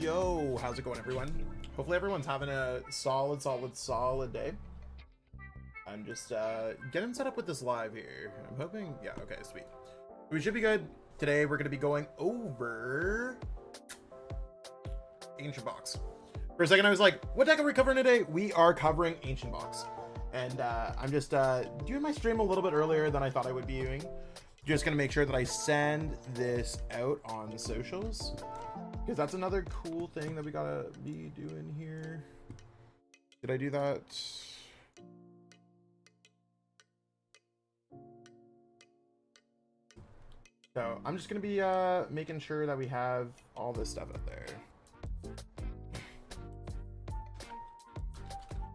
Yo, how's it going, everyone? Hopefully everyone's having a solid day. I'm just getting set up with this live here. I'm hoping, yeah, okay, sweet. We should be good. Today we're going to be going over Ancient Box. For a second I was like, what deck are we covering today? We are covering Ancient Box. And I'm just doing my stream a little bit earlier than I thought I would be doing. Just going to make sure that I send this out on the socials, because that's another cool thing that we gotta be doing here. Did I do that? So I'm just gonna be making sure that we have all this stuff out there.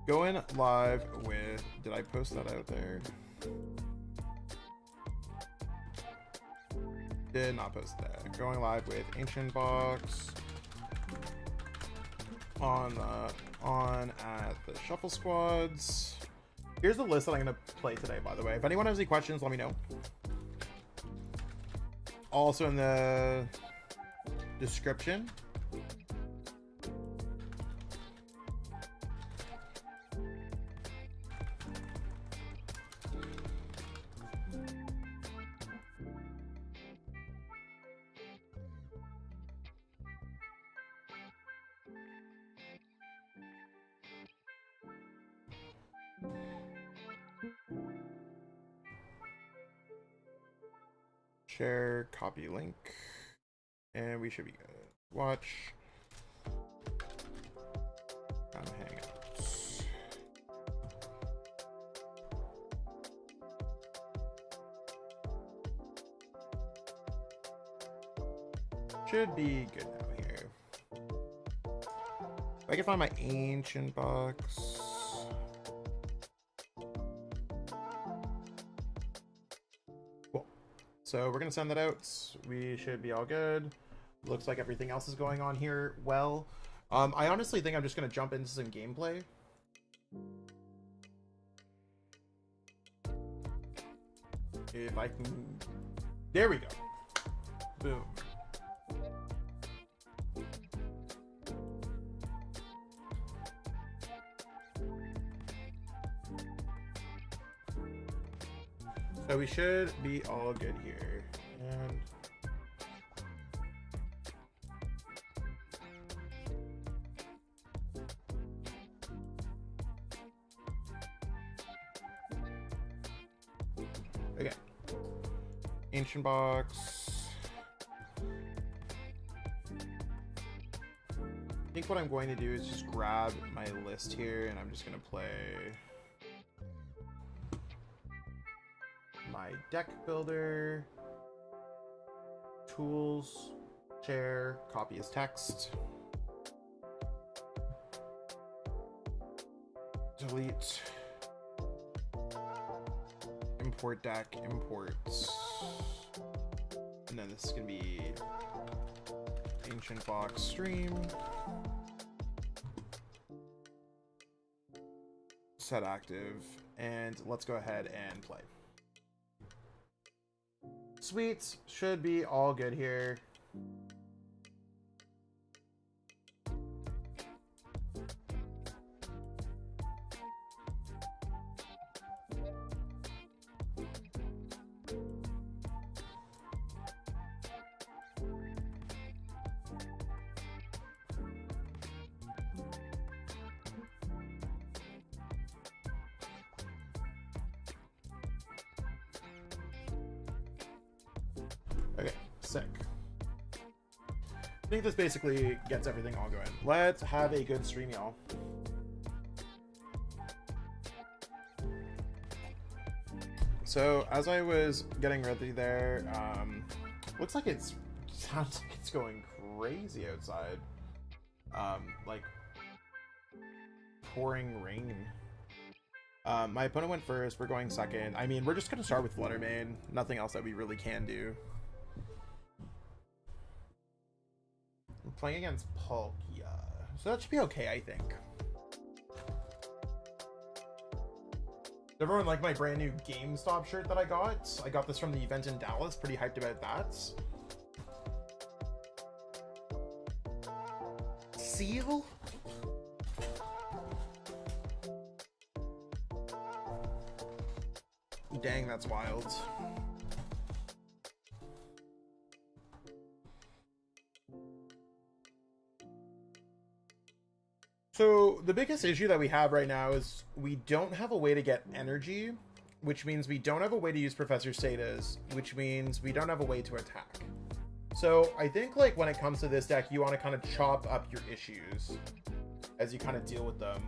Going live with, did I post that out there? Did not post that. Going live with Ancient Box on at the Shuffle Squads. Here's the list that I'm gonna play today, by the way. If anyone has any questions, let me know. Also in the description. Share, copy link, and we should be good. Watch. Hangouts. Should be good now here. If I can find my Ancient Box. So we're gonna send that out. We should be all good. Looks like everything else is going on here well. I honestly think I'm just gonna jump into some gameplay. If I can, there we go. Boom. So we should be all good here. And okay. Ancient Box. I think what I'm going to do is just grab my list here and I'm just going to play my deck builder, tools, share, copy as text, delete, import deck, imports, and then this is gonna be Ancient Box stream, set active, and let's go ahead and play. Sweet, should be all good here. Okay, sick. I think this basically gets everything all going. Let's have a good stream, y'all. So as I was getting ready there, looks like sounds like it's going crazy outside. Like pouring rain. My opponent went first, we're going second. I mean, we're just gonna start with Flutter Mane. Nothing else that we really can do. I'm playing against Pokégear, so that should be okay, I think. Does everyone like my brand new GameStop shirt that I got? I got this from the event in Dallas. Pretty hyped about that. seal? Dang, that's wild. So the biggest issue that we have right now is we don't have a way to get energy, which means we don't have a way to use Professor Sada's, which means we don't have a way to attack. So I think like when it comes to this deck, you want to kind of chop up your issues as you kind of deal with them.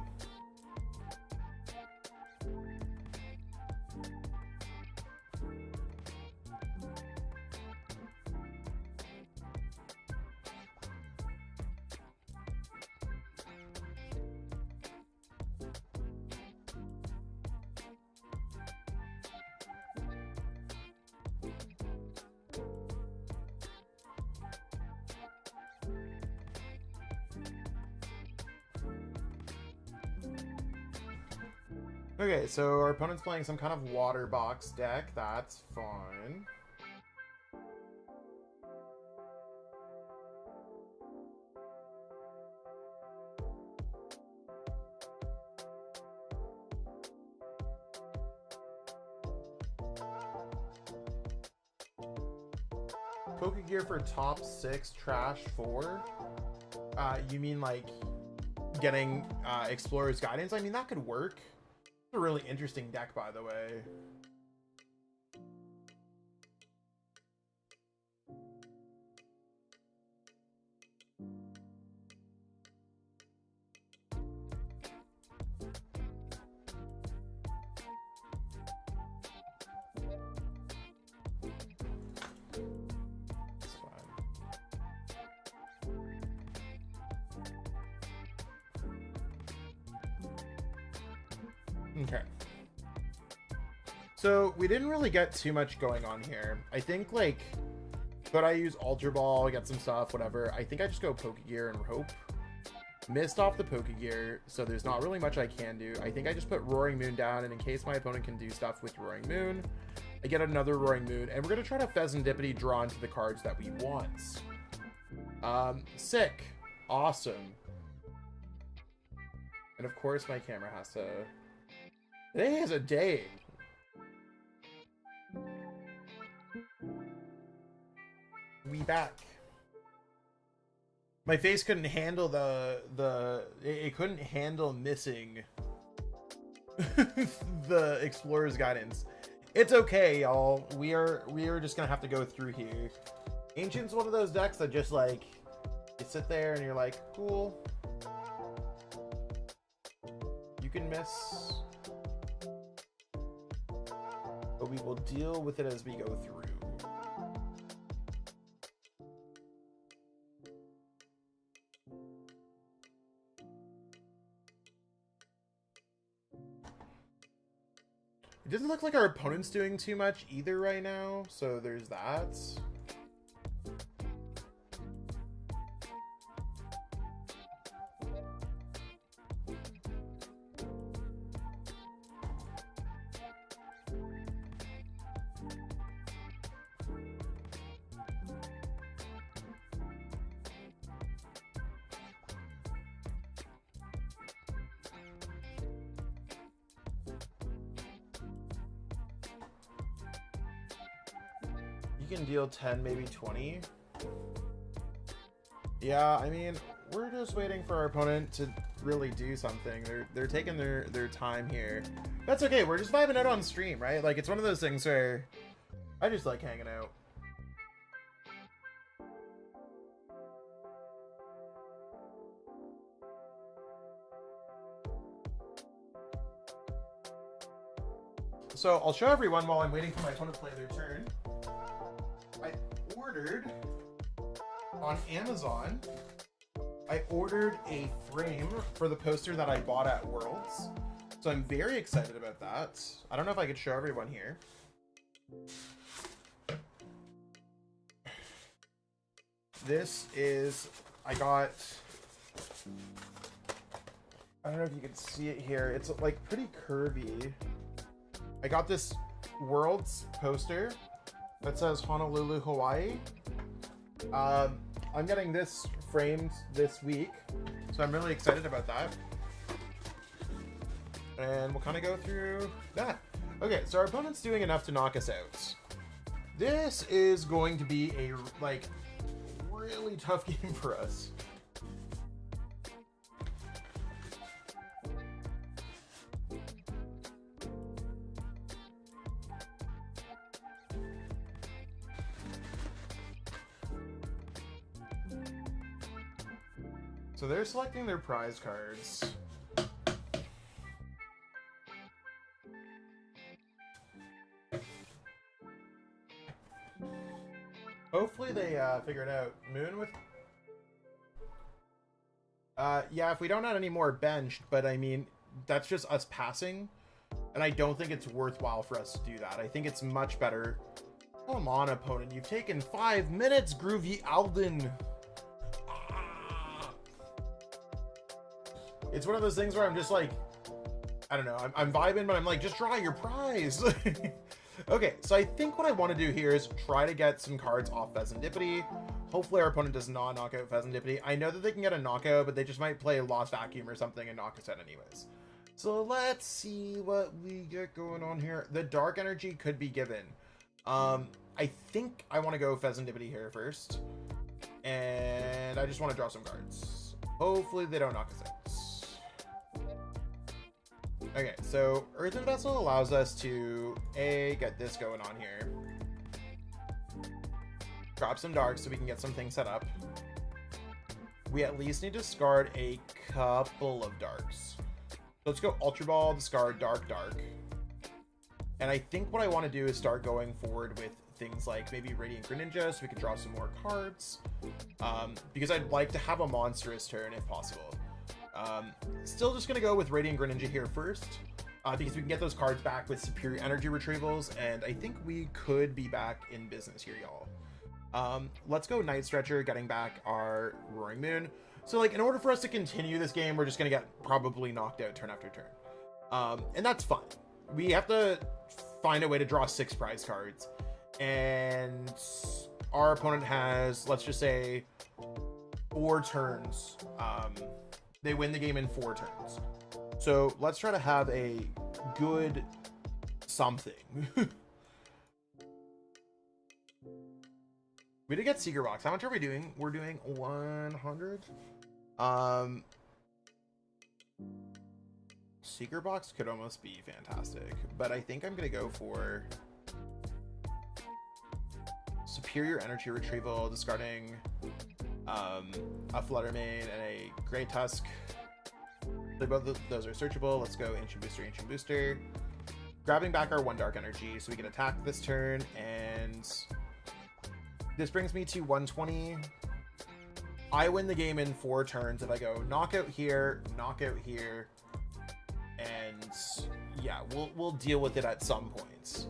Okay, so our opponent's playing some kind of water box deck. That's fine. Pokégear for top 6, trash 4? You mean like getting Explorer's Guidance? I mean, that could work. A really interesting deck, by the way. It's fine. Okay. So we didn't really get too much going on here. I think like, could I use Ultra Ball, get some stuff, whatever. I think I just go Pokégear and hope. Missed off the Pokégear, so there's not really much I can do. I think I just put Roaring Moon down, and in case my opponent can do stuff with Roaring Moon, I get another Roaring Moon, and we're gonna try to Fezandipiti draw into the cards that we want. Sick. Awesome. And of course my camera has to... Today is a day. We back. My face couldn't handle it couldn't handle missing the Explorer's Guidance. It's okay, y'all. We are just gonna have to go through here. Ancient's one of those decks that just like you sit there and you're like, cool. You can miss. But we will deal with it as we go through. It doesn't look like our opponent's doing too much either right now, so there's that. You can deal 10, maybe 20. Yeah, I mean, we're just waiting for our opponent to really do something. They're taking their time here. That's okay, we're just vibing out on stream, right? Like, it's one of those things where I just like hanging out. So I'll show everyone while I'm waiting for my opponent to play their turn. I ordered on Amazon, I ordered a frame for the poster that I bought at Worlds. So I'm very excited about that. I don't know if I could show everyone here. This is, I don't know if you can see it here. It's like pretty curvy. I got this Worlds poster that says Honolulu, Hawaii. I'm getting this framed this week. So I'm really excited about that. And we'll kind of go through that. Okay, so our opponent's doing enough to knock us out. This is going to be a, like, really tough game for us. So they're selecting their prize cards. Hopefully they figure it out. Moon with... yeah, if we don't have any more benched, but I mean, that's just us passing. And I don't think it's worthwhile for us to do that. I think it's much better. Come on, opponent. You've taken 5 minutes, Groovy Alden. It's one of those things where I'm just like, I don't know, I'm vibing, but I'm like, just draw your prize. Okay, so I think what I want to do here is try to get some cards off Fezandipiti. Hopefully our opponent does not knock out Fezandipiti. I know that they can get a knockout, but they just might play a Lost Vacuum or something and knock us out anyways. So let's see what we get going on here. The Dark Energy could be given. I think I want to go Fezandipiti here first. And I just want to draw some cards. Hopefully they don't knock us out. Okay, so Earthen Vessel allows us to, get this going on here. Drop some darks so we can get some things set up. We at least need to discard a couple of darks. So let's go Ultra Ball, discard Dark. And I think what I want to do is start going forward with things like maybe Radiant Greninja so we can draw some more cards. Because I'd like to have a monstrous turn if possible. Still just going to go with Radiant Greninja here first, because we can get those cards back with superior energy retrievals, and I think we could be back in business here, y'all. Let's go Night Stretcher, getting back our Roaring Moon. So, like, in order for us to continue this game, we're just going to get probably knocked out turn after turn. And that's fine. We have to find a way to draw 6 prize cards, and our opponent has, let's just say, 4 turns. They win the game in 4 turns. So let's try to have a good something. We did get Secret Box. How much are we doing? We're doing 100. Secret Box could almost be fantastic, but I think I'm gonna go for superior energy retrieval, discarding a Flutter Mane and a Great Tusk. Both of those are searchable. Let's go Ancient Booster. Grabbing back our 1 Dark Energy so we can attack this turn, and this brings me to 120. I win the game in 4 turns if I go knockout here, and yeah, we'll deal with it at some points.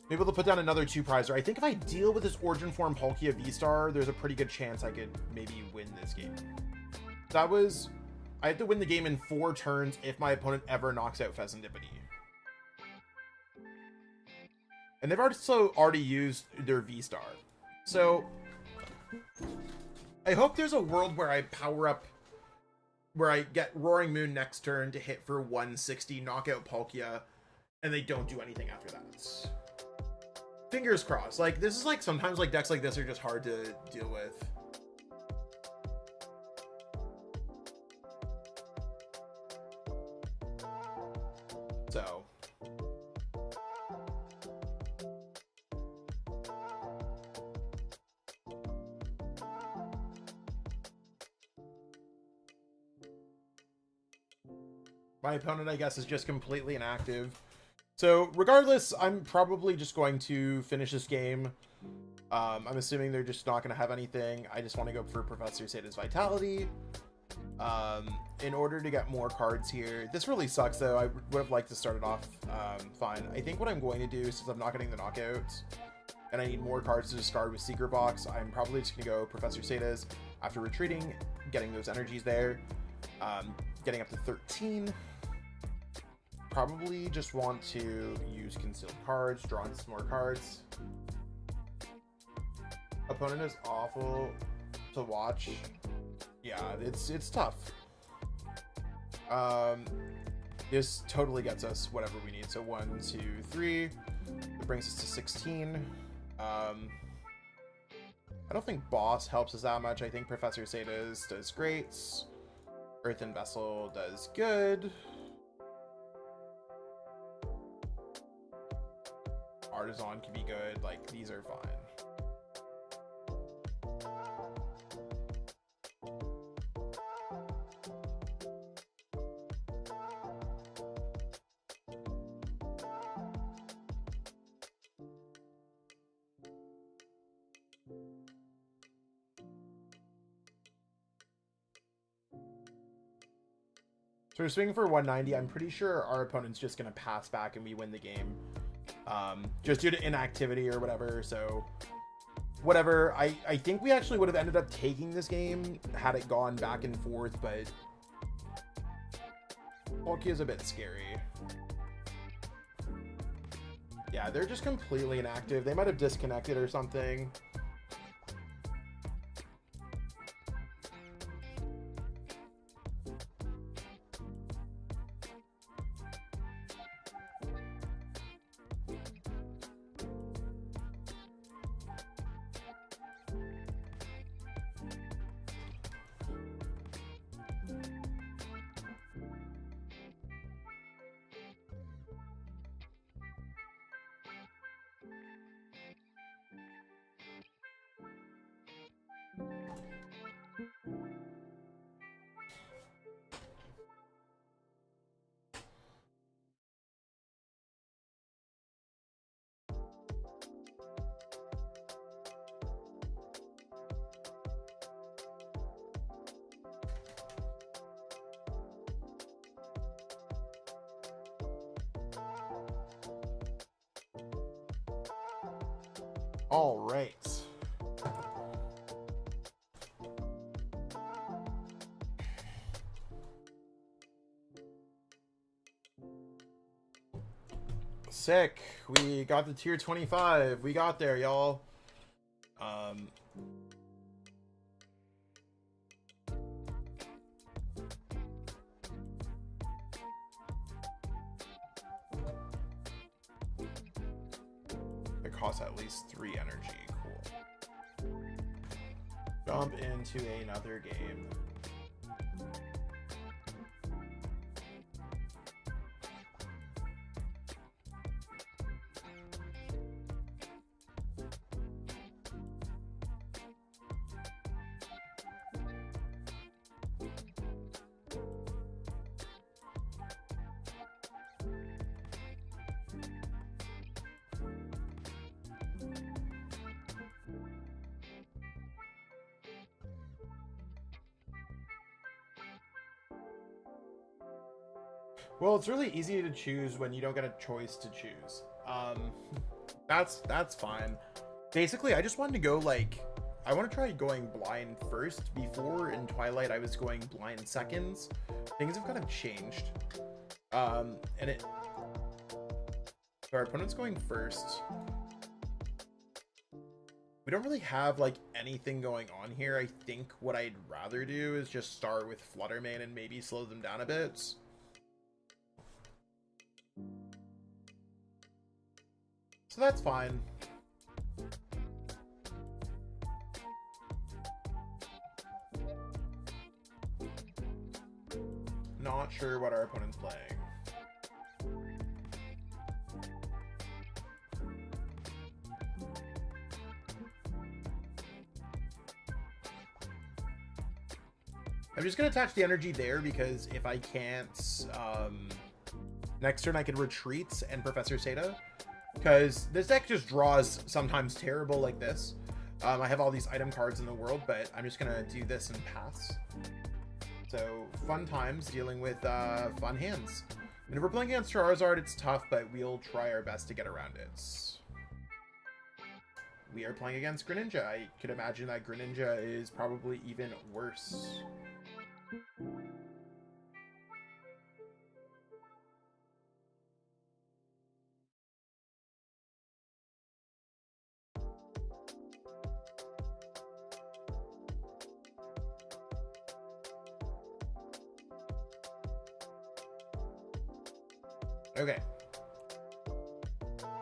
Maybe we'll put down another 2 prizer. I think if I deal with this Origin Form Palkia V-Star, there's a pretty good chance I could maybe win this game. That was... I have to win the game in 4 turns if my opponent ever knocks out Fezandipiti. And they've already used their V-Star. So, I hope there's a world where I power up... where I get Roaring Moon next turn to hit for 160, knockout Palkia, and they don't do anything after that. Fingers crossed. Like, this is like, sometimes like decks like this are just hard to deal with. So. My opponent, I guess, is just completely inactive. So, regardless, I'm probably just going to finish this game. I'm assuming they're just not going to have anything. I just want to go for Professor Sada's Vitality. In order to get more cards here. This really sucks, though. I would have liked to start it off fine. I think what I'm going to do, since I'm not getting the knockouts, and I need more cards to discard with Secret Box, I'm probably just going to go Professor Sada's after retreating, getting those energies there, getting up to 13. Probably just want to use concealed cards, draw in some more cards. Opponent is awful to watch. Yeah, yeah, it's tough. This totally gets us whatever we need. So 1, 2, 3. It brings us to 16. I don't think Boss helps us that much. I think Professor Sada's does great. Earthen Vessel does good. Artazon can be good. Like, these are fine. So we're swinging for 190. I'm pretty sure our opponent's just going to pass back and we win the game. Just due to inactivity or whatever. So whatever. I think we actually would have ended up taking this game had it gone back and forth, but Poké is a bit scary. Yeah, they're just completely inactive. They might have disconnected or something. All right. Sick. We got the tier 25. We got there, y'all. It costs at least 3 energy. Cool. Jump into another game. Well, it's really easy to choose when you don't get a choice to choose. That's fine. Basically, I just wanted to go like, I want to try going blind first. Before in Twilight, I was going blind seconds. Things have kind of changed. So our opponent's going first. We don't really have like anything going on here. I think what I'd rather do is just start with Flutter Mane and maybe slow them down a bit. So that's fine. Not sure what our opponent's playing. I'm just going to attach the energy there because if I can't, next turn I can retreat and Professor Sada. Because this deck just draws sometimes terrible like this. I have all these item cards in the world, but I'm just going to do this and pass. So, fun times dealing with fun hands. And if we're playing against Charizard, it's tough, but we'll try our best to get around it. We are playing against Greninja. I could imagine that Greninja is probably even worse. Okay.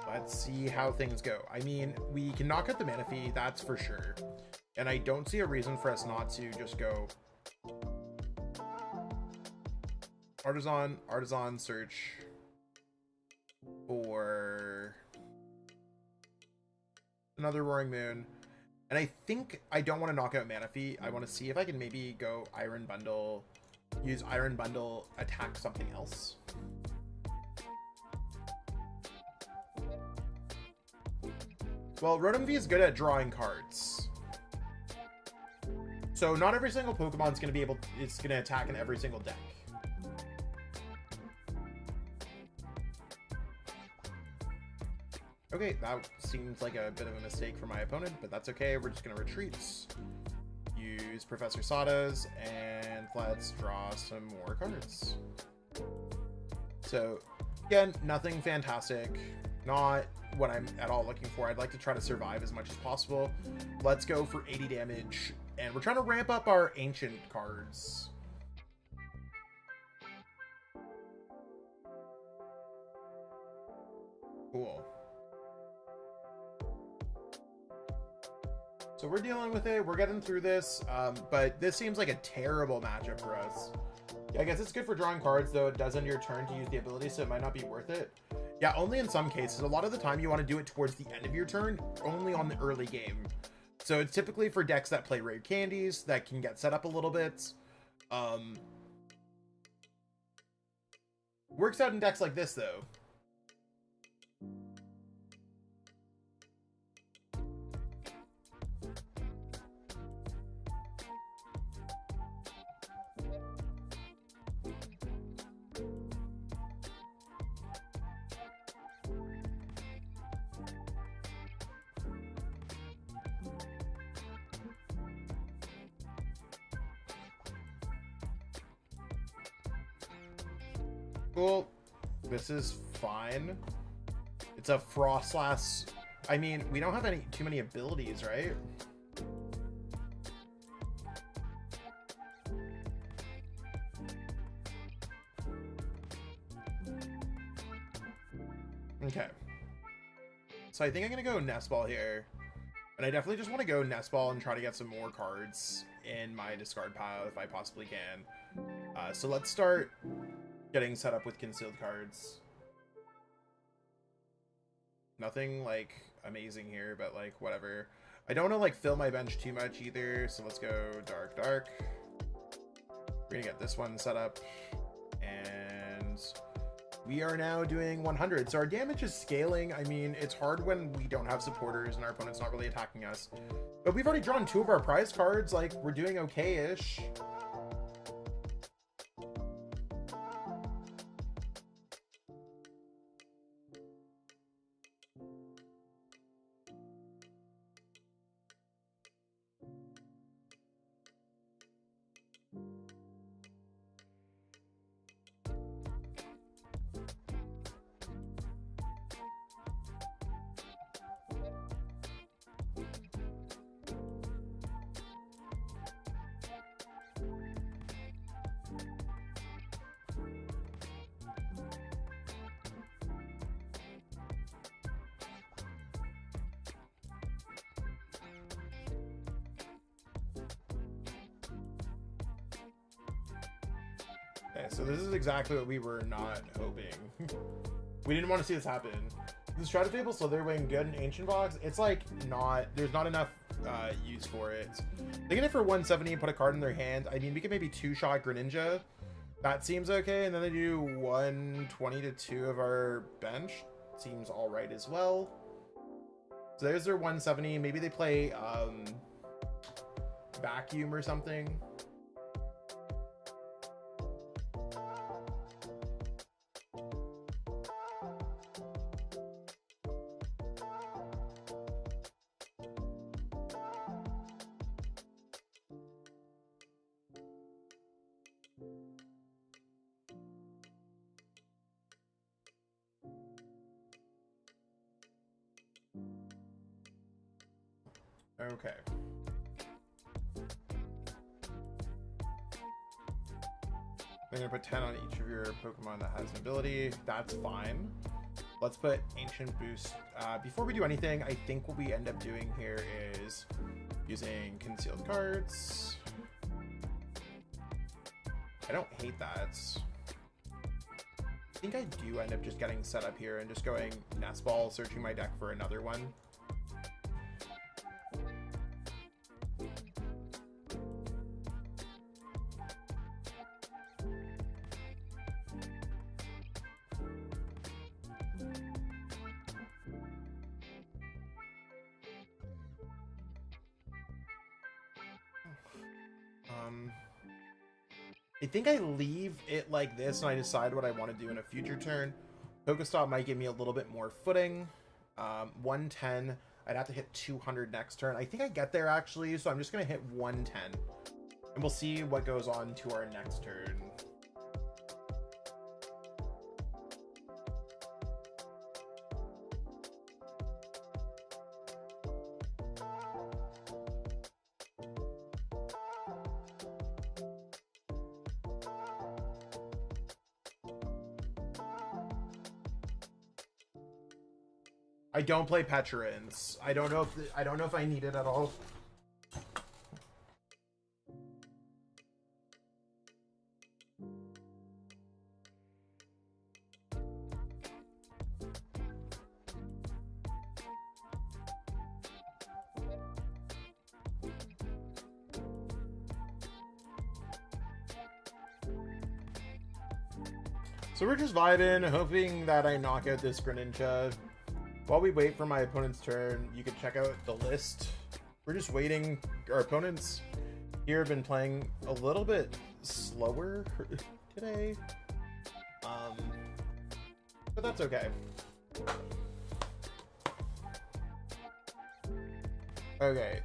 Let's see how things go. I mean, we can knock out the mana fee, that's for sure. And I don't see a reason for us not to just go Artazon, search for another Roaring Moon. And I think I don't want to knock out mana fee. I want to see if I can maybe go Iron Bundle, use Iron Bundle, attack something else. Well, Rotom V is good at drawing cards. So not every single Pokemon is going to be able, it's going to attack in every single deck. Okay, that seems like a bit of a mistake for my opponent, but that's okay. We're just going to retreat. Use Professor Sada's, and let's draw some more cards. So, again, nothing fantastic. Not what I'm at all looking for. I'd like to try to survive as much as possible. Let's go for 80 damage, and we're trying to ramp up our ancient cards. Cool. So we're dealing with it. We're getting through this, but this seems like a terrible matchup for us. Yeah, I guess it's good for drawing cards, though it does end your turn to use the ability, so it might not be worth it. Yeah, only in some cases. A lot of the time you want to do it towards the end of your turn, only on the early game. So it's typically for decks that play rare candies, that can get set up a little bit. Works out in decks like this, though. Cool. This is fine. It's a Frostlass. I mean, we don't have too many abilities, right? Okay. So I think I'm gonna go Nest Ball here. And I definitely just want to go Nest Ball and try to get some more cards in my discard pile if I possibly can. So let's start getting set up with concealed cards. Nothing like amazing here, but like whatever. I don't want to like fill my bench too much either, so let's go dark. We're gonna get this one set up, and we are now doing 100. So our damage is scaling. I mean, it's hard when we don't have supporters and our opponent's not really attacking us, but we've already drawn 2 of our prize cards. Like, we're doing okay-ish. Okay, so this is exactly what we were not hoping. We didn't want to see this happen. This Stratofable Slitherwing good in Ancient Box. It's like there's not enough use for it. They get it for 170 and put a card in their hand. I mean, we could maybe 2-shot Greninja. That seems okay. And then they do 120 to 2 of our bench. Seems all right as well. So there's their 170. Maybe they play Vacuum or something. Okay. I'm gonna put 10 on each of your Pokemon that has an ability. That's fine. Let's put Ancient Boost. Before we do anything, I think what we end up doing here is using concealed cards. I don't hate that. I think I do end up just getting set up here and just going Nest Ball, searching my deck for another one. I think I leave it like this and I decide what I want to do in a future turn. PokéStop might give me a little bit more footing. 110. I'd have to hit 200 next turn. I think I get there actually, so I'm just going to hit 110. And we'll see what goes on to our next turn. I don't play Petrovins. I don't know if I need it at all. So we're just vibing, hoping that I knock out this Greninja. While we wait for my opponent's turn, you can check out the list. We're just waiting. Our opponents here have been playing a little bit slower today. But that's okay. Okay,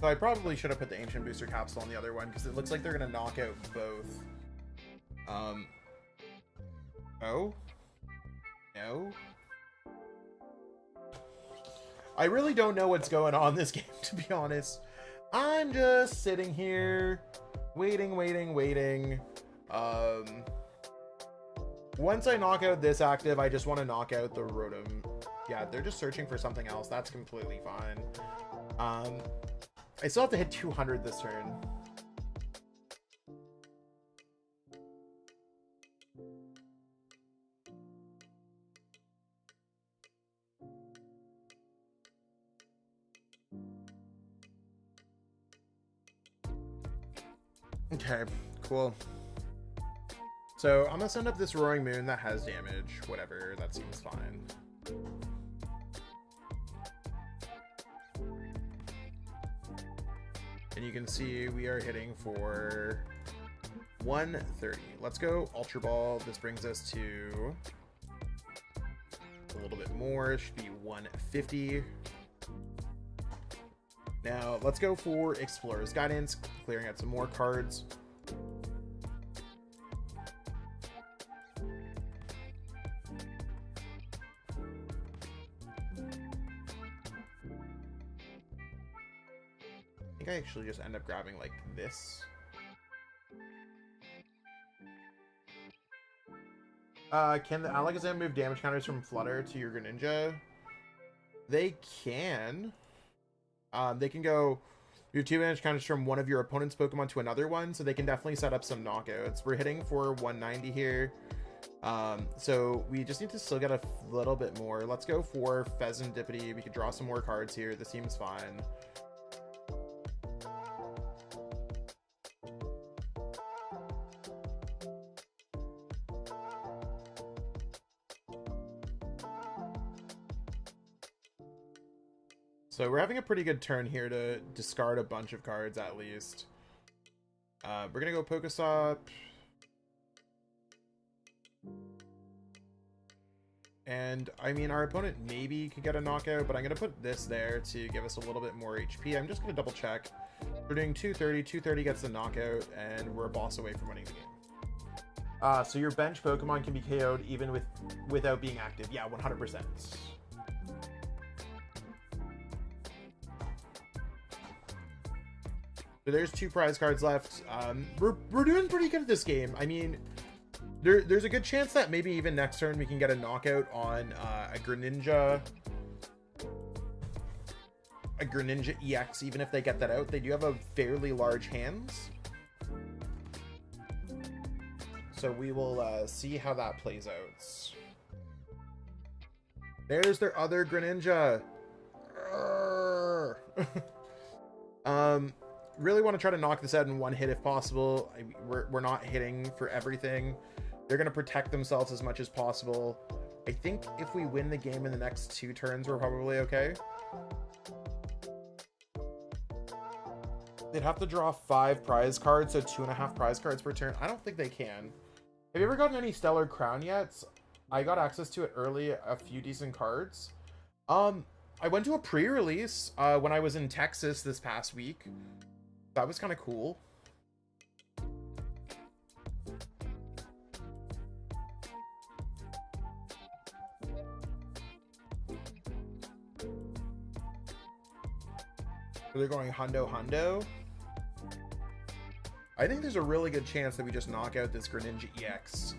so I probably should have put the Ancient Booster Capsule on the other one because it looks like they're going to knock out both. Oh? No? I really don't know what's going on in this game, to be honest. I'm just sitting here, waiting. Once I knock out this active, I just want to knock out the Rotom. Yeah, they're just searching for something else. That's completely fine. I still have to hit 200 this turn. Okay, cool. So I'm gonna send up this Roaring Moon that has damage. Whatever, that seems fine. And you can see we are hitting for 130. Let's go Ultra Ball. This brings us to a little bit more. It should be 150. Now, let's go for Explorer's Guidance, clearing out some more cards. I think I actually just end up grabbing, like, this. Can the Alakazam move damage counters from Flutter to your Greninja? They can. They can go move 2 damage counters from one of your opponent's Pokemon to another one, so they can definitely set up some knockouts. We're hitting for 190 here. So we just need to still get a little bit more. Let's go for Fezandipiti. We could draw some more cards here. This seems fine. So we're having a pretty good turn here to discard a bunch of cards at least. We're gonna go PokéStop. And I mean, our opponent maybe could get a knockout, but I'm gonna put this there to give us a little bit more HP. I'm just gonna double check. We're doing 230. 230 gets the knockout, and we're a boss away from winning the game. So your bench Pokemon can be KO'd even without being active. Yeah, 100%. So there's 2 prize cards left. We're doing pretty good at this game. I mean, There's a good chance that maybe even next turn we can get a knockout on a Greninja EX, even if they get that out. They do have a fairly large hands. So we will see how that plays out. There's their other Greninja. Really want to try to knock this out in one hit if possible. We're not hitting for everything. They're going to protect themselves as much as possible. I think if we win the game in the next 2 turns, we're probably okay. They'd have to draw 5 prize cards, so 2.5 prize cards per turn. I don't think they can. Have you ever gotten any Stellar Crown yet? I got access to it early, a few decent cards. I went to a pre-release when I was in Texas this past week. That was kind of cool. They're going hundo. I think there's a really good chance that we just knock out this Greninja EX.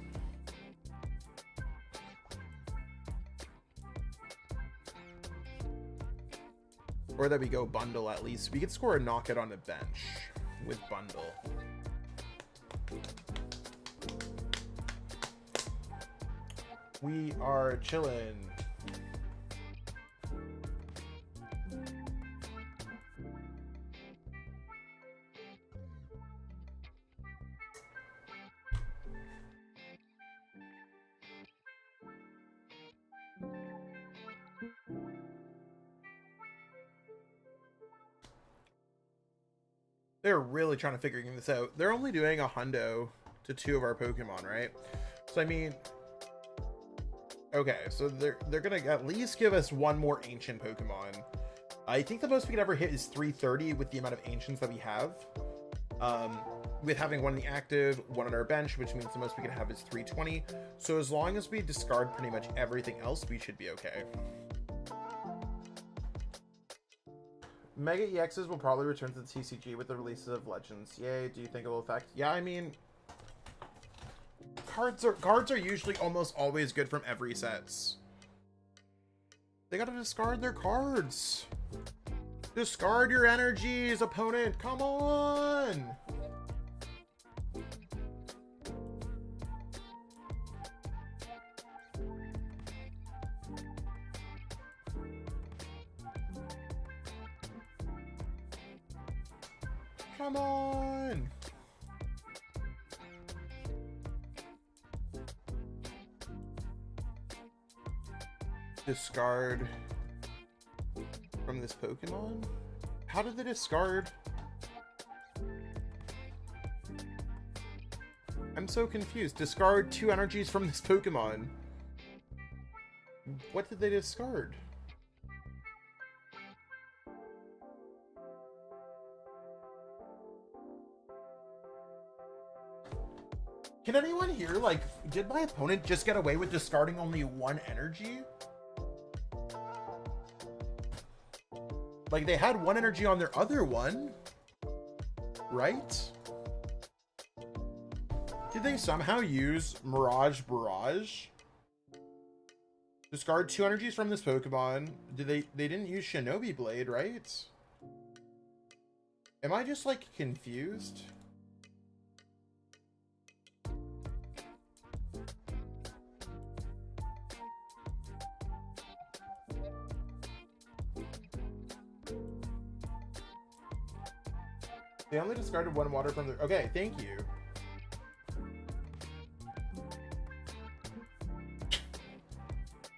Or that we go bundle at least. We could score a knockout on the bench with bundle. We are chilling. They're really trying to figure this out. They're only doing a hundo to 2 of our Pokemon, right? So I mean, okay, so they're gonna at least give us 1 more ancient Pokemon. I think the most we could ever hit is 330 with the amount of ancients that we have. With having 1 in the active, 1 on our bench, which means the most we can have is 320. So as long as we discard pretty much everything else, we should be okay. Mega EXs will probably return to the TCG with the releases of Legends. Yay, do you think it will affect? Yeah, I mean, cards are usually almost always good from every sets. They gotta discard their cards. Discard your energies, opponent. Come on. Come on! Discard from this Pokemon? How did they discard? I'm so confused. Discard 2 energies from this Pokemon. What did they discard? Can anyone here, like, did my opponent just get away with discarding only 1 energy? Like, they had 1 energy on their other one, right? Did they somehow use Mirage Barrage? Discard 2 energies from this Pokemon. They didn't use Shinobi Blade, right? Am I just, like, confused? They only discarded 1 water from their... Okay, thank you.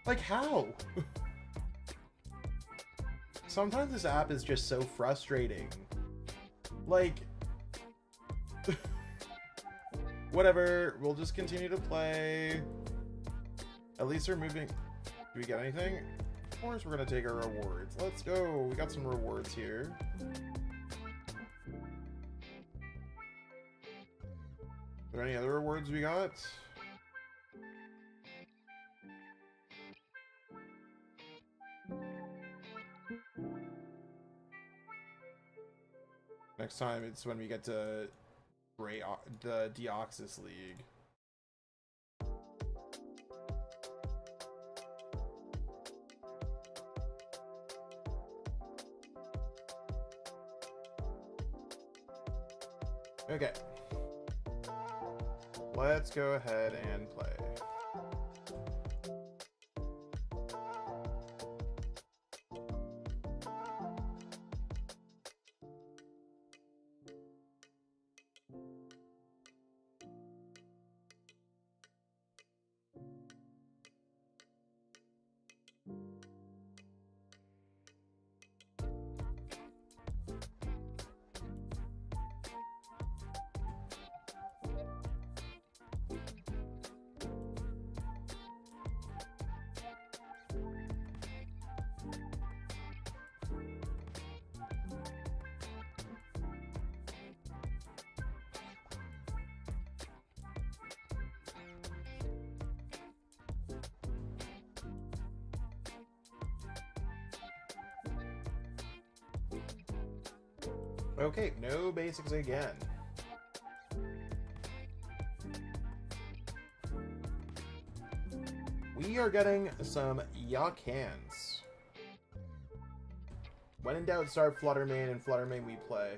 Like, how? Sometimes this app is just so frustrating. Like... Whatever, we'll just continue to play. At least we're moving... Do we get anything? Of course we're gonna take our rewards. Let's go. We got some rewards here. Are there any other rewards we got? Next time it's when we get to the Deoxys League. Okay. Let's go ahead and play. Okay, no basics again. We are getting some yuck hands. When in doubt, start Flutter Mane, and Flutter Mane we play.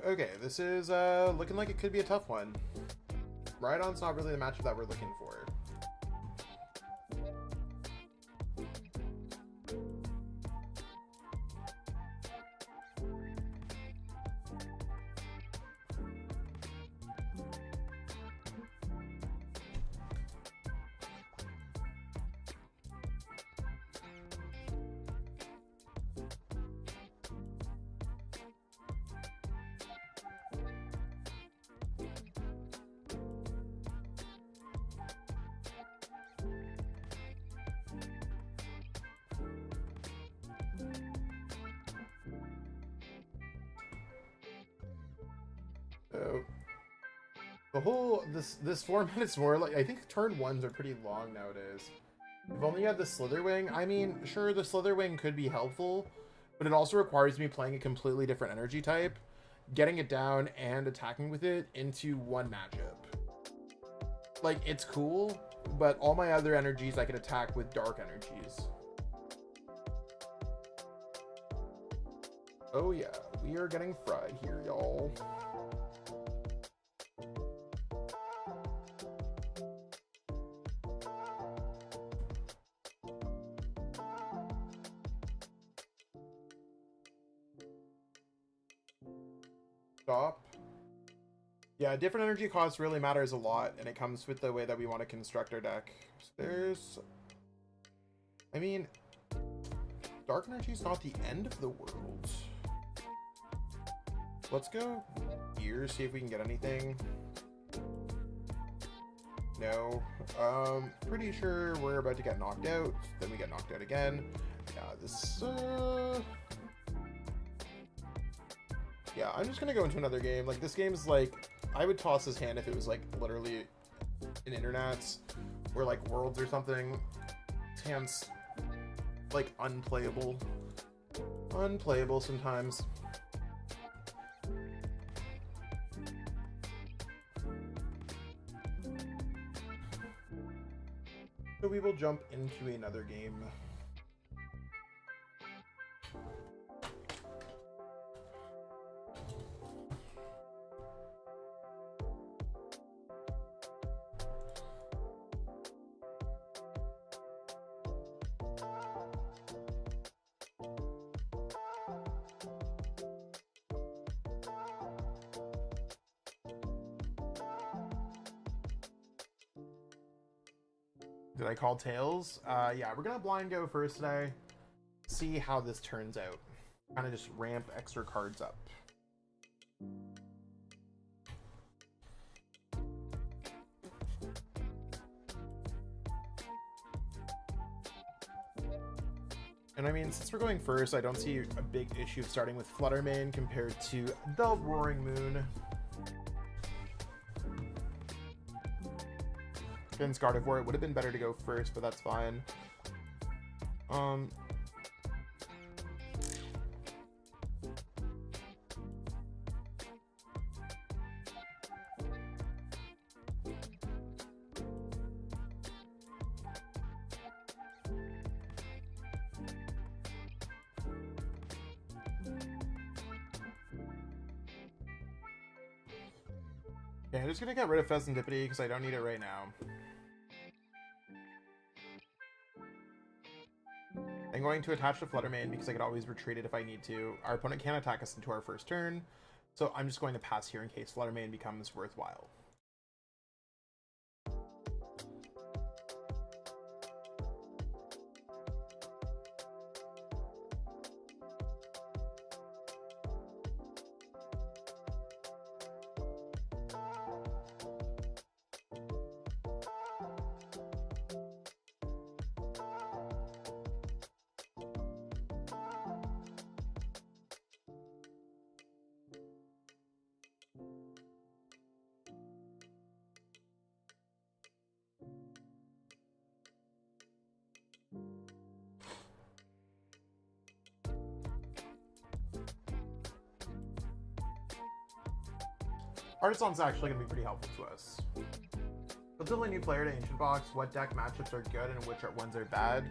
Okay, this is looking like it could be a tough one. Rhydon's not really the matchup that we're looking for. So the whole this format is more like, I think turn ones are pretty long nowadays. If only you had the Slitherwing. I mean, sure, the Slitherwing could be helpful, but it also requires me playing a completely different energy type, getting it down and attacking with it into one matchup. Like, it's cool, but all my other energies I could attack with dark energies. Oh yeah, we are getting fried here, y'all. Stop. Yeah, different energy cost really matters a lot, and it comes with the way that we want to construct our deck. So there's... I mean, dark energy is not the end of the world. Let's go here, see if we can get anything. No. Pretty sure we're about to get knocked out. Then we get knocked out again. Yeah, this... Yeah, I'm just gonna go into another game. Like, this game's like... I would toss his hand if it was, like, literally an internets or, like, Worlds or something. His hand's, like, unplayable. Unplayable sometimes. So we will jump into another game. Did I call tails? Yeah, we're gonna blind go first today. See how this turns out. Kind of just ramp extra cards up. And I mean, since we're going first, I don't see a big issue of starting with Flutter Mane compared to the Roaring Moon. Against Gardevoir, it would have been better to go first, but that's fine. Yeah, I'm just gonna get rid of Fezandipiti because I don't need it right now. I'm going to attach the Flutter Mane because I could always retreat it if I need to. Our opponent can't attack us into our first turn, so I'm just going to pass here in case Flutter Mane becomes worthwhile. Artazon's actually going to be pretty helpful to us. Relatively new player to Ancient Box, what deck matchups are good and which ones are bad?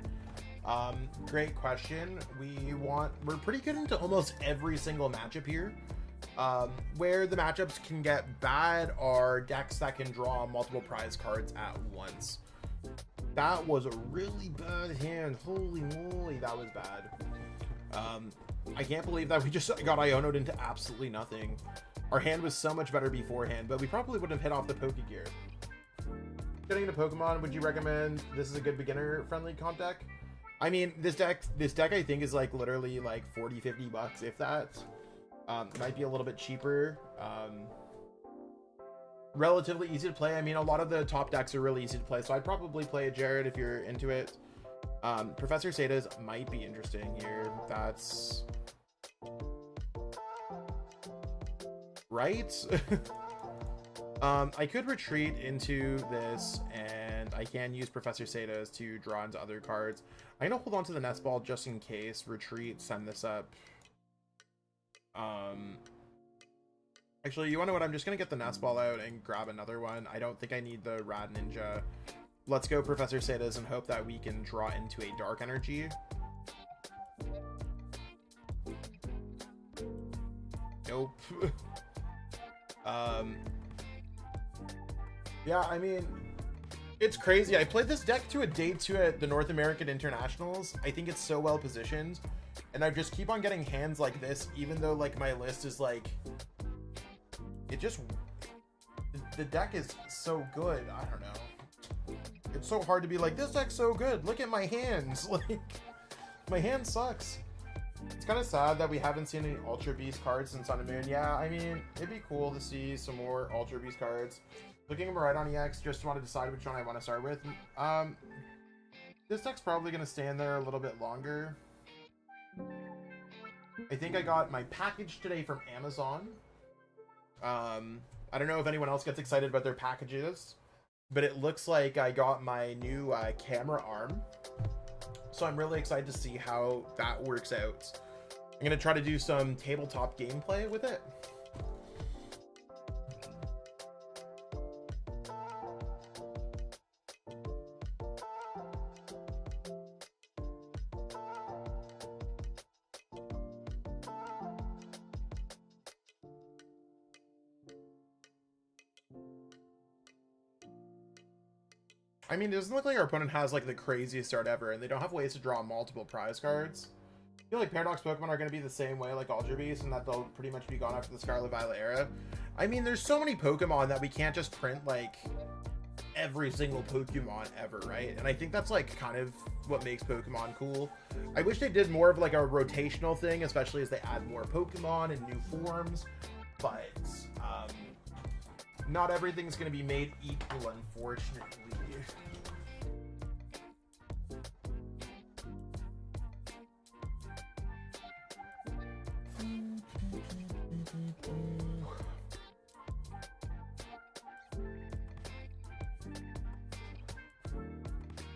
Great question. We're pretty good into almost every single matchup here. Where the matchups can get bad are decks that can draw multiple prize cards at once. That was a really bad hand. Holy moly, that was bad. I can't believe that we just got Iono'd into absolutely nothing. Our hand was so much better beforehand, but we probably wouldn't have hit off the Pokégear. Getting into Pokemon, would you recommend this is a good beginner-friendly comp deck? I mean, this deck I think is like literally like 40-50 bucks, if that. Might be a little bit cheaper. Relatively easy to play. I mean, a lot of the top decks are really easy to play, so I'd probably play a Jared if you're into it. Professor Sada's might be interesting here. That's... right? I could retreat into this, and I can use Professor Sada's to draw into other cards. I'm gonna hold on to the Nest Ball just in case. Retreat, send this up. Actually, you wanna know what? I'm just gonna get the Nest Ball out and grab another one. I don't think I need the Rad Ninja. Let's go Professor Sada's and hope that we can draw into a Dark Energy. Nope. Yeah, I mean, it's crazy. I played this deck to a day 2 at the North American Internationals. I think it's so well positioned, and I just keep on getting hands like this, even though like my list is like, the deck is so good. I don't know. It's so hard to be like, this deck's so good. Look at my hands. Like, my hand sucks. It's kind of sad that we haven't seen any Ultra Beast cards since Sun and Moon. Yeah, I mean, it'd be cool to see some more Ultra Beast cards. Looking at right on EX, just want to decide which one I want to start with. This deck's probably going to stay in there a little bit longer. I think I got my package today from Amazon. I don't know if anyone else gets excited about their packages, but it looks like I got my new camera arm. So I'm really excited to see how that works out. I'm going to try to do some tabletop gameplay with it. I mean, it doesn't look like our opponent has like the craziest start ever, and they don't have ways to draw multiple prize cards. I feel like Paradox Pokemon are going to be the same way like Ultra Beast, and that they'll pretty much be gone after the Scarlet Violet era. I mean, there's so many Pokemon that we can't just print like every single Pokemon ever, right? And I think that's like kind of what makes Pokemon cool. I wish they did more of like a rotational thing, especially as they add more Pokemon and new forms, but not everything's going to be made equal, unfortunately.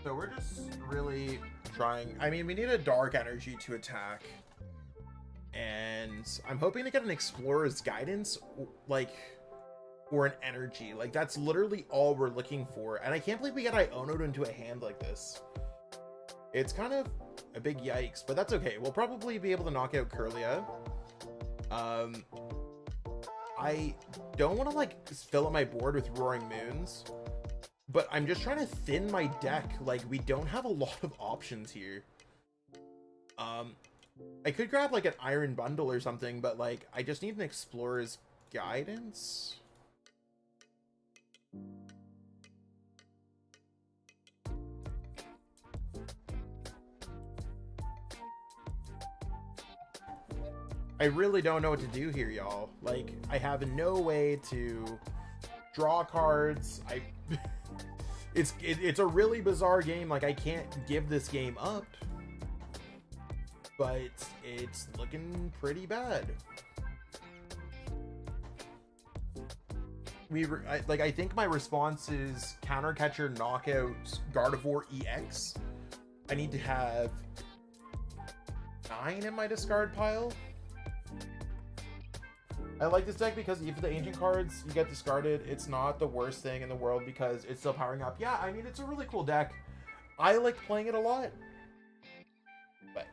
So we're just really trying. I mean, we need a Dark Energy to attack. And I'm hoping to get an Explorer's Guidance, like, or an Energy. Like, that's literally all we're looking for. And I can't believe we got Iono'd into a hand like this. It's kind of a big yikes, but that's okay. We'll probably be able to knock out Kirlia. I don't want to, like, fill up my board with Roaring Moons. But I'm just trying to thin my deck. Like, we don't have a lot of options here. I could grab, like, an Iron Bundle or something, but, like, I just need an Explorer's Guidance. I really don't know what to do here, y'all. Like, I have no way to draw cards. It's a really bizarre game. Like, I can't give this game up, but it's looking pretty bad. I think my response is Counter Catcher, Knockout, Gardevoir EX. I need to have 9 in my discard pile. I like this deck because if the ancient cards you get discarded, it's not the worst thing in the world because it's still powering up. Yeah, I mean, it's a really cool deck. I like playing it a lot. But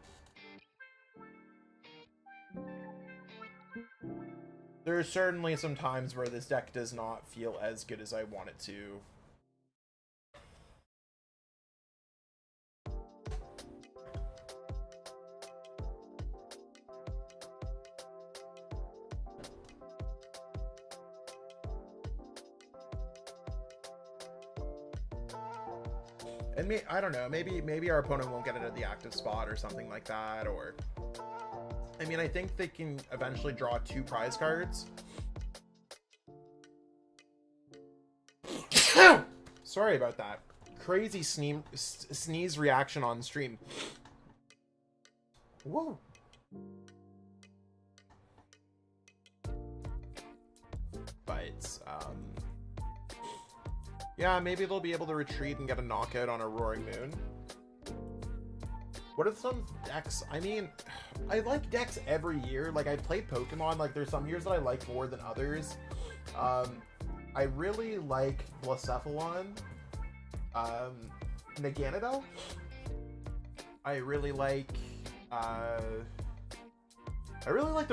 there are certainly some times where this deck does not feel as good as I want it to. And I don't know, maybe our opponent won't get it at the active spot or something like that, or... I mean, I think they can eventually draw 2 prize cards. Sorry about that. Crazy sneeze reaction on stream. Whoa. But, yeah, maybe they'll be able to retreat and get a knockout on a Roaring Moon. What are some decks? I mean, I like decks every year. Like, I played Pokemon. Like, there's some years that I like more than others. I really like Blacephalon. Naganadel. I really like the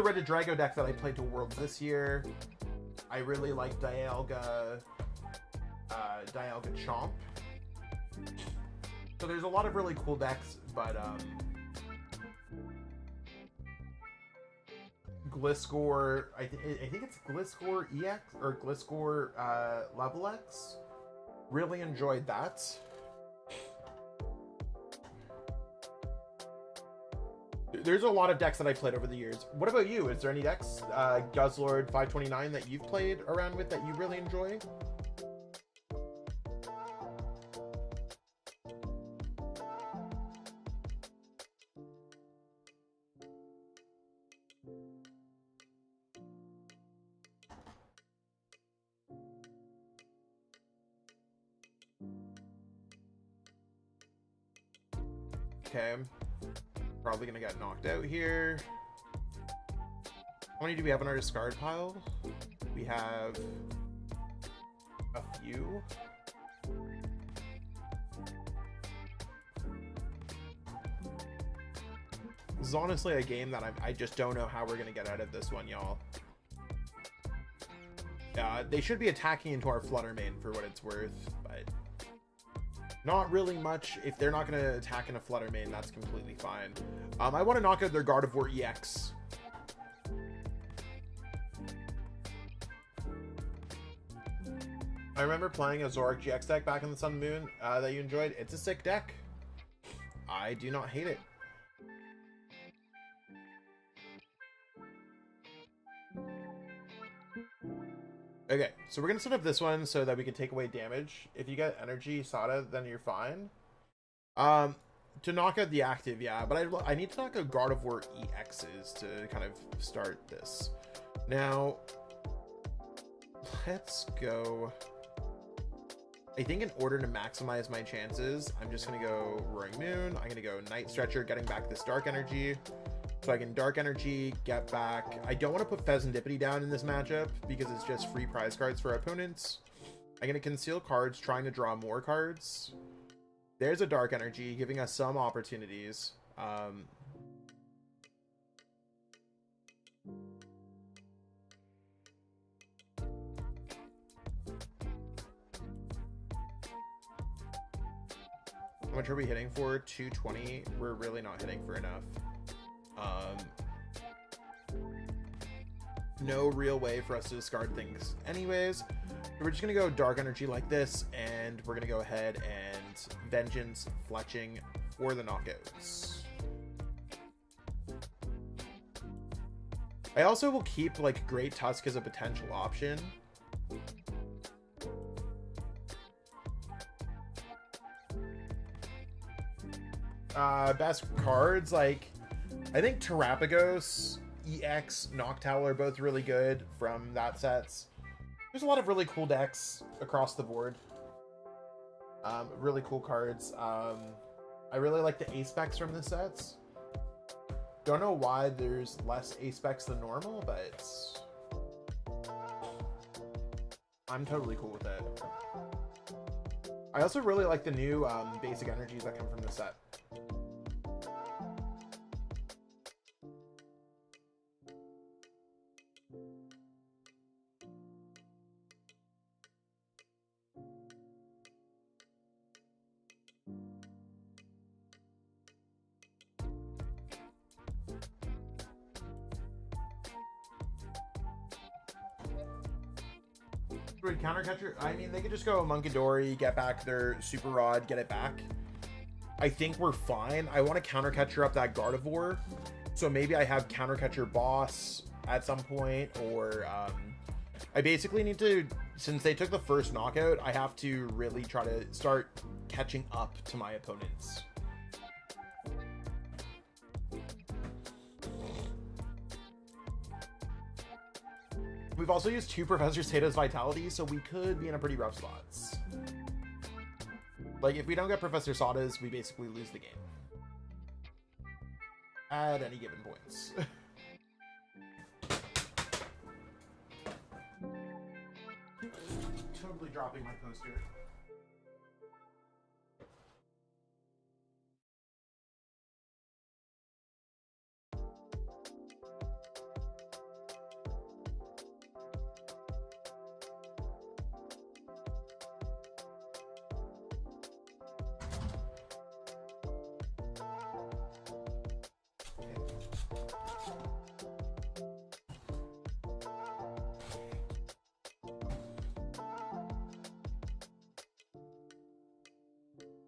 Red Drago deck that I played to Worlds this year. I really like Dialga Chomp. So there's a lot of really cool decks, but Gliscor, I think it's Gliscor EX or Gliscor Level X. Really enjoyed that. There's a lot of decks that I played over the years. What about you? Is there any decks, Guzzlord 529, that you've played around with that you really enjoy? Okay, probably gonna get knocked out here. How many do we have in our discard pile? We have a few. This is honestly a game that I just don't know how we're gonna get out of this one, y'all. They should be attacking into our Flutter Mane for what it's worth, but not really much. If they're not going to attack in a Flutter Mane, that's completely fine. I want to knock out their Gardevoir EX. I remember playing a Zoroark GX deck back in the Sun and Moon that you enjoyed. It's a sick deck. I do not hate it. Okay, so we're going to set up this one so that we can take away damage. If you get energy, Sada, then you're fine. To knock out the active, yeah, but I need to knock out Gardevoir EXs to kind of start this. Now, let's go. I think in order to maximize my chances, I'm just going to go Roaring Moon. I'm going to go Night Stretcher, getting back this Dark Energy. So I can Dark Energy, get back. I don't want to put Fezandipiti down in this matchup because it's just free prize cards for our opponents. I'm going to conceal cards, trying to draw more cards. There's a Dark Energy, giving us some opportunities. How much are we hitting for? 220. We're really not hitting for enough. No real way for us to discard things anyways. So we're just gonna go Dark Energy like this, and we're gonna go ahead and Vengeance Fletching for the knockouts. I also will keep like Great Tusk as a potential option. Best cards, like I think Terapagos, EX, Noctowl are both really good from that sets. There's a lot of really cool decks across the board. Really cool cards. I really like the A-Specs from the sets. Don't know why there's less A-Specs than normal, but I'm totally cool with it. I also really like the new basic energies that come from the set. Counter catcher, I mean, they could just go Munkidori, get back their Super Rod, get it back. I think we're fine. I want to counter catcher up that Gardevoir, so maybe I have counter catcher Boss at some point, or I basically need to, since they took the first knockout, I have to really try to start catching up to my opponents. We've also used 2 Professor Sada's Vitality, so we could be in a pretty rough spots. Like, if we don't get Professor Sada's, we basically lose the game. At any given points. Totally dropping my poster.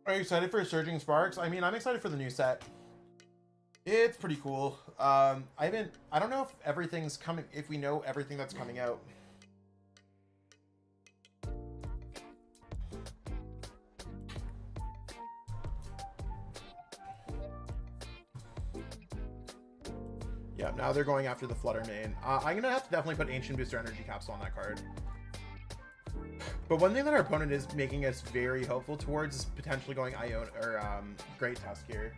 Are you excited for Surging Sparks? I mean, I'm excited for the new set. It's pretty cool. I don't know if everything's coming, if we know everything that's coming out. Yeah, now they're going after the Flutter Mane. I'm gonna have to definitely put Ancient Booster Energy Capsule on that card. But one thing that our opponent is making us very hopeful towards is potentially going Great Tusk here.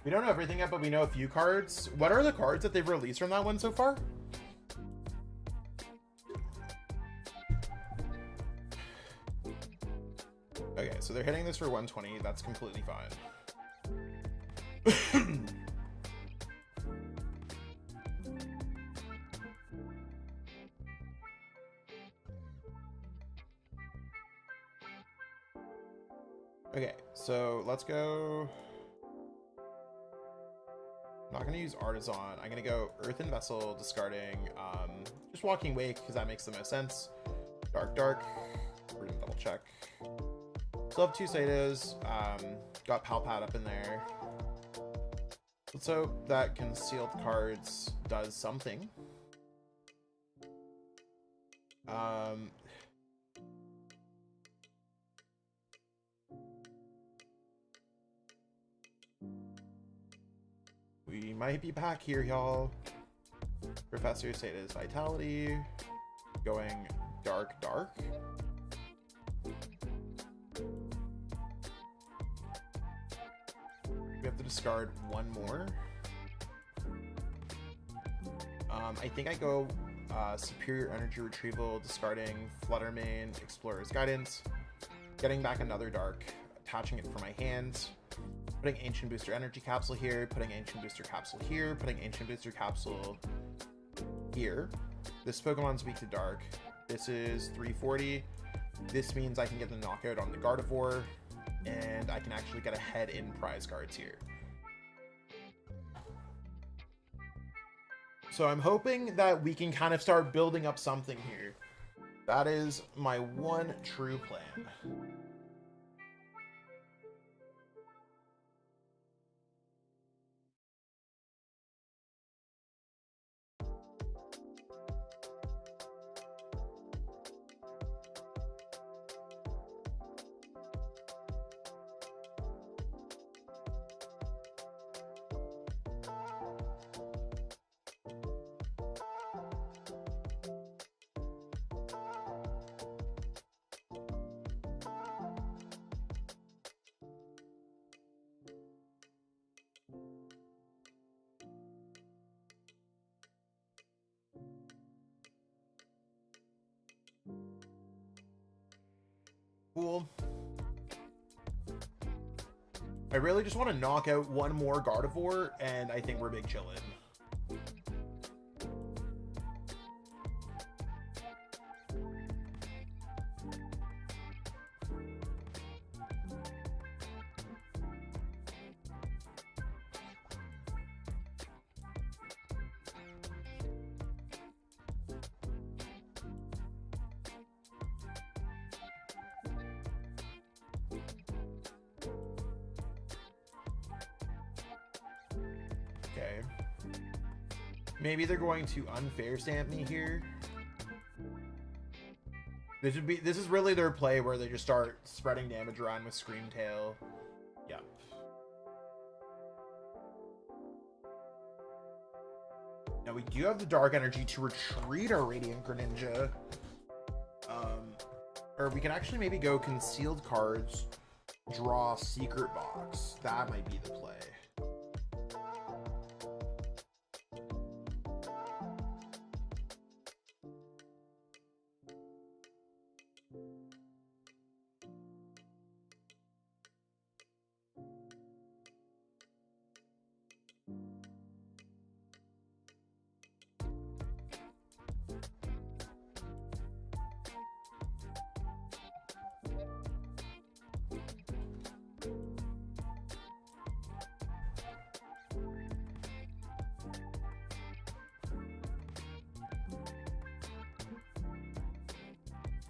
We don't know everything yet, but we know a few cards. What are the cards that they've released from that one so far? Okay, so they're hitting this for 120. That's completely fine. Okay, so let's go. I'm not going to use Artazon. I'm going to go Earthen Vessel, discarding just Walking Wake, because that makes the most sense. Dark. We're going to double check. Still have 2 Sadas. Got Pal Pad up in there. Let's hope that Concealed Cards does something. We might be back here, y'all. Professor Sada's Vitality. Going dark. We have to discard one more. I think I go Superior Energy Retrieval, discarding Flutter Mane, Explorer's Guidance, getting back another dark, attaching it for my hands, putting Ancient Booster Energy Capsule here, putting Ancient Booster Capsule here, putting Ancient Booster Capsule here. This Pokemon's weak to dark. This is 340. This means I can get the knockout on the Gardevoir, and I can actually get ahead in prize cards here. So I'm hoping that we can kind of start building up something here. That is my one true plan. Cool. I really just want to knock out one more Gardevoir, and I think we're big chillin'. Okay. Maybe they're going to unfair stamp me here. This is really their play where they just start spreading damage around with Screamtail. Yep. Now we do have the Dark Energy to retreat our Radiant Greninja. Or we can actually maybe go Concealed Cards, draw Secret Box. That might be the play.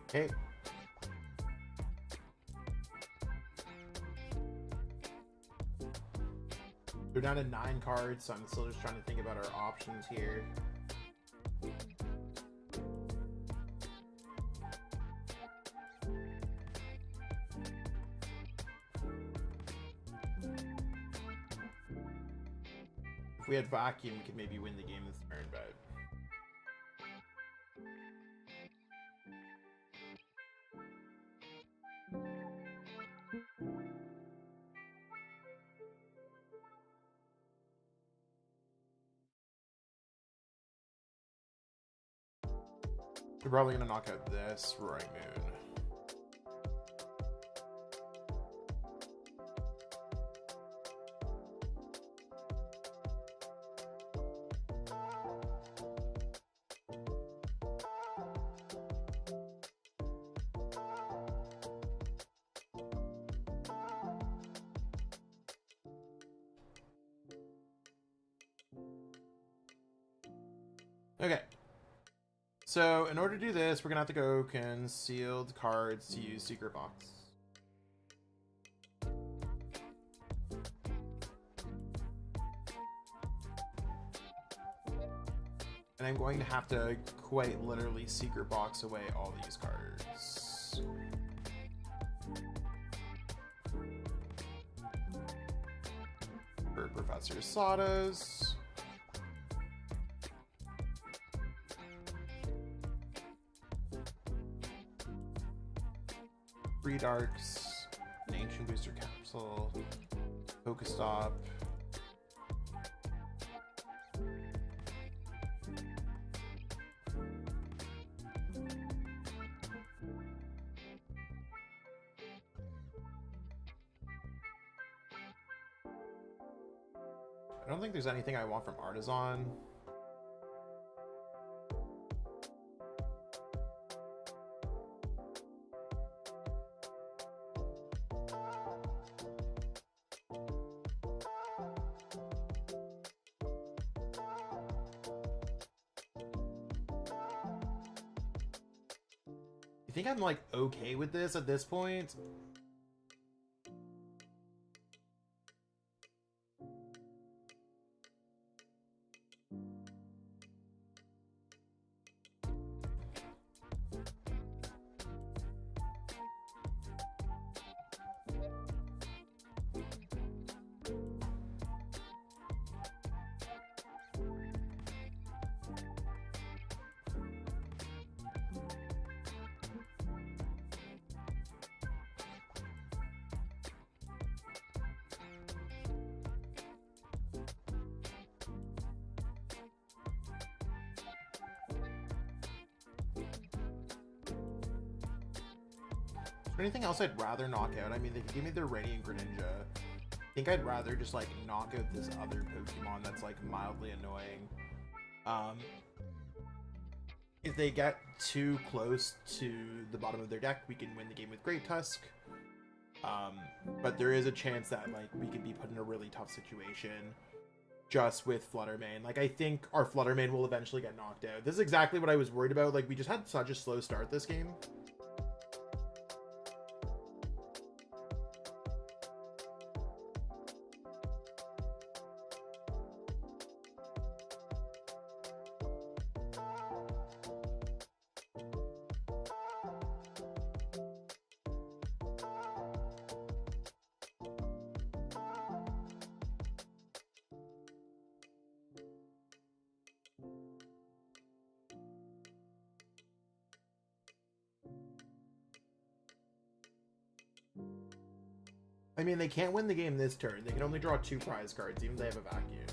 Okay. We're down to 9 cards, so I'm still just trying to think about our options here. If we had Vacuum, we could maybe win the game this turn, but... We're probably going to knock out this Roaring Moon. Okay. So, in order to do this, we're going to have to go Concealed Cards to use Secret Box. And I'm going to have to quite literally Secret Box away all these cards. For Professor Sada's. 3 darks, an ancient booster capsule, PokéStop. I don't think there's anything I want from Artazon. I think I'm like okay with this at this point. Anything else I'd rather knock out? I mean, they could give me their Radiant Greninja. I think I'd rather just like knock out this other Pokemon that's like mildly annoying. If they get too close to the bottom of their deck, we can win the game with Great Tusk. But there is a chance that like we could be put in a really tough situation just with Flutter Mane. Like, I think our Flutter Mane will eventually get knocked out. This is exactly what I was worried about. Like, we just had such a slow start this game. I mean, they can't win the game this turn. They can only draw 2 prize cards, even if they have a vacuum.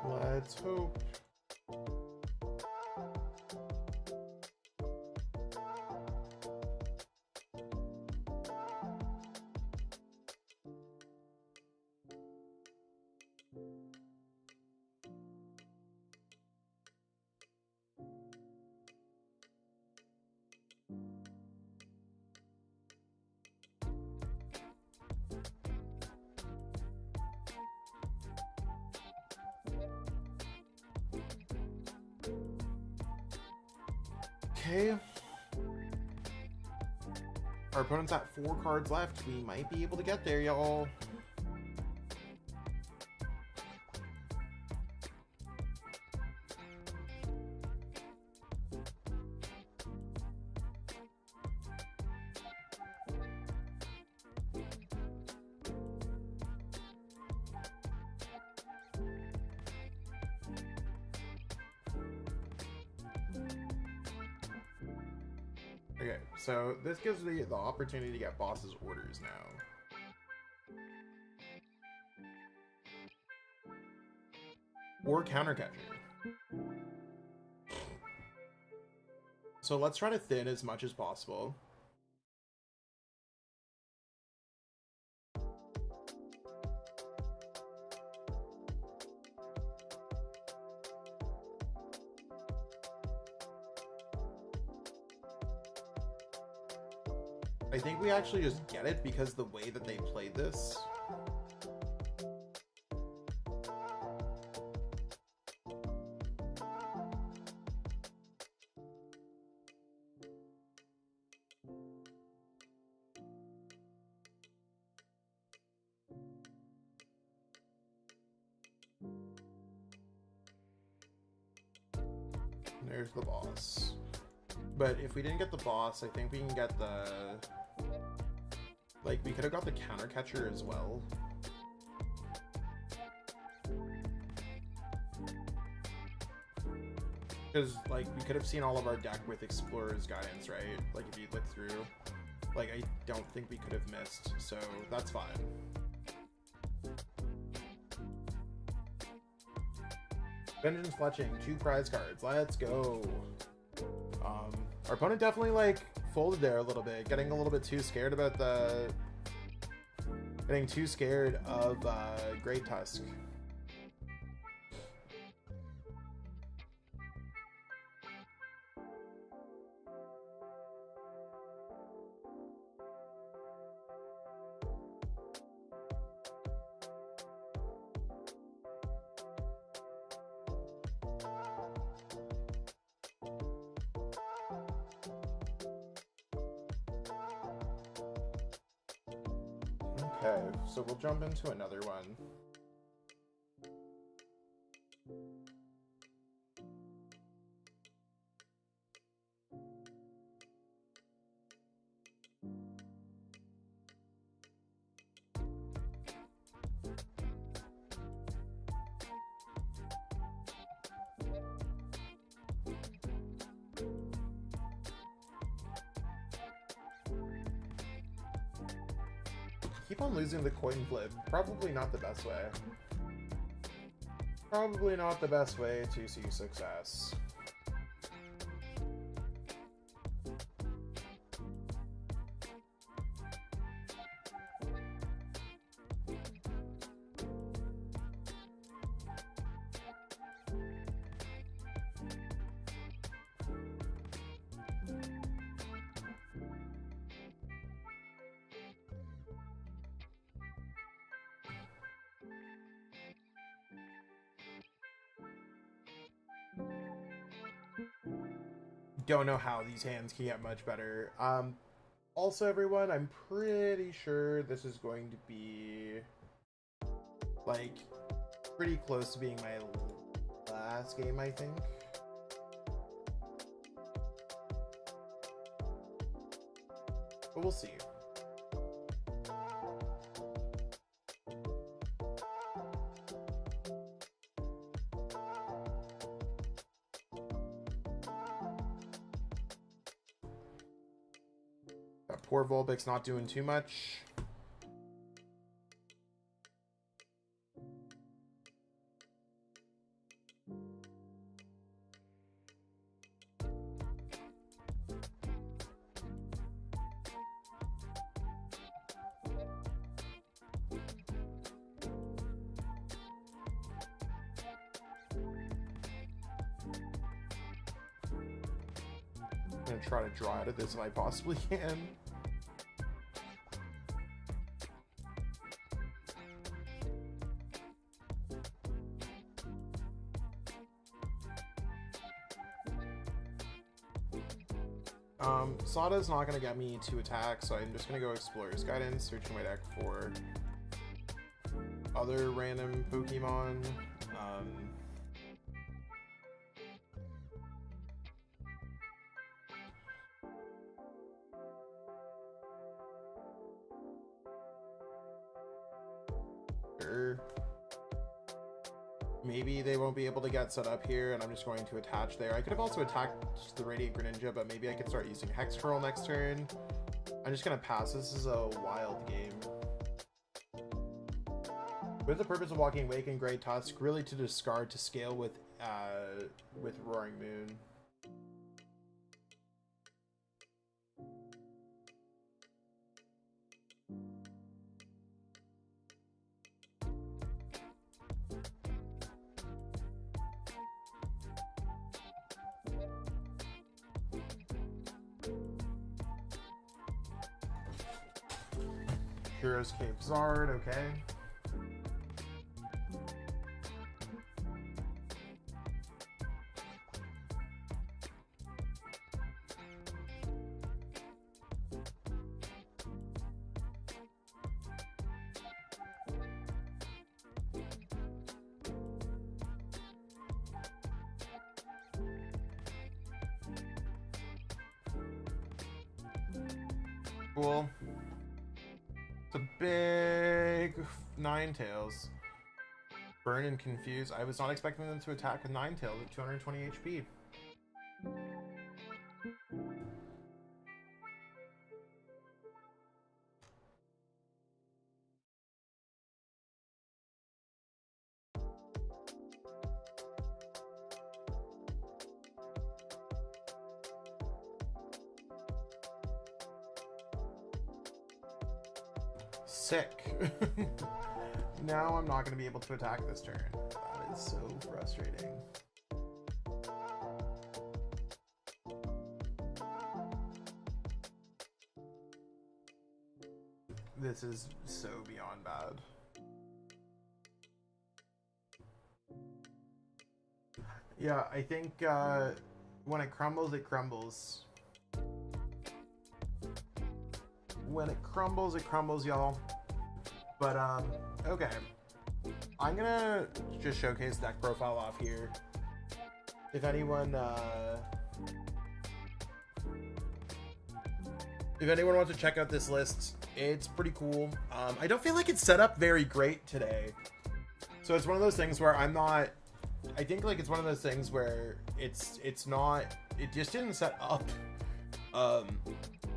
Let's hope. Okay. Our opponent's at 4 cards left. We might be able to get there, y'all. Okay, so this gives me the opportunity to get boss's orders now. Or counter catcher. So let's try to thin as much as possible. I think we actually just get it because the way that they played this. There's the boss. But if we didn't get the boss, I think we can get the... Like, we could have got the counter catcher as well. Because, like, we could have seen all of our deck with Explorer's Guidance, right? Like, if you look through. Like, I don't think we could have missed, so that's fine. Vengeance Fletching, 2 prize cards. Let's go. Our opponent definitely, like, folded there a little bit, getting a little bit too scared about the... Getting too scared of Great Tusk. Okay, so we'll jump into another one. Keep on losing the coin flip. Probably not the best way. Probably not the best way to see success. Don't know how these hands can get much better. Also, everyone, I'm pretty sure this is going to be, like, pretty close to being my last game, I think. But we'll see. Poor Volbic's not doing too much. I'm gonna try to draw out of this if I possibly can. Sada's not going to get me to attack, so I'm just going to go Explorer's Guidance, searching my deck for other random Pokemon. Maybe they won't be able to get set up here, and I'm just going to attach there. I could have also attacked the Radiant Greninja, but maybe I could start using Hex Curl next turn. I'm just going to pass. This is a wild game. What is the purpose of Walking Wake and Great Tusk? Really to discard to scale with Roaring Moon. Heroes Cape Zard, okay. Cool. It's a big Ninetales. Burn and Confuse. I was not expecting them to attack with Ninetales at 220 HP. Sick. Now I'm not going to be able to attack this turn. That is so frustrating. This is so beyond bad. Yeah, I think when it crumbles, it crumbles. When it crumbles, y'all. But, okay. I'm gonna just showcase deck profile off here. If anyone wants to check out this list, it's pretty cool. I don't feel like it's set up very great today. So it's one of those things where I think like it's one of those things where it just didn't set up.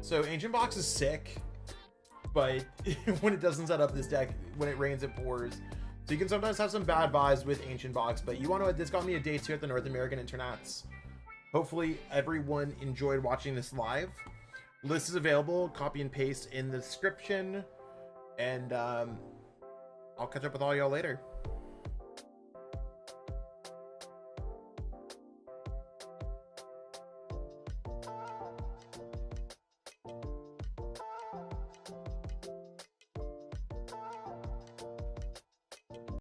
So Ancient Box is sick, but when it doesn't set up this deck, when it rains, it pours. So you can sometimes have some bad vibes with Ancient Box, but this got me a day 2 at the North American Internets. Hopefully everyone enjoyed watching this live. List is available, copy and paste in the description, and I'll catch up with all y'all later.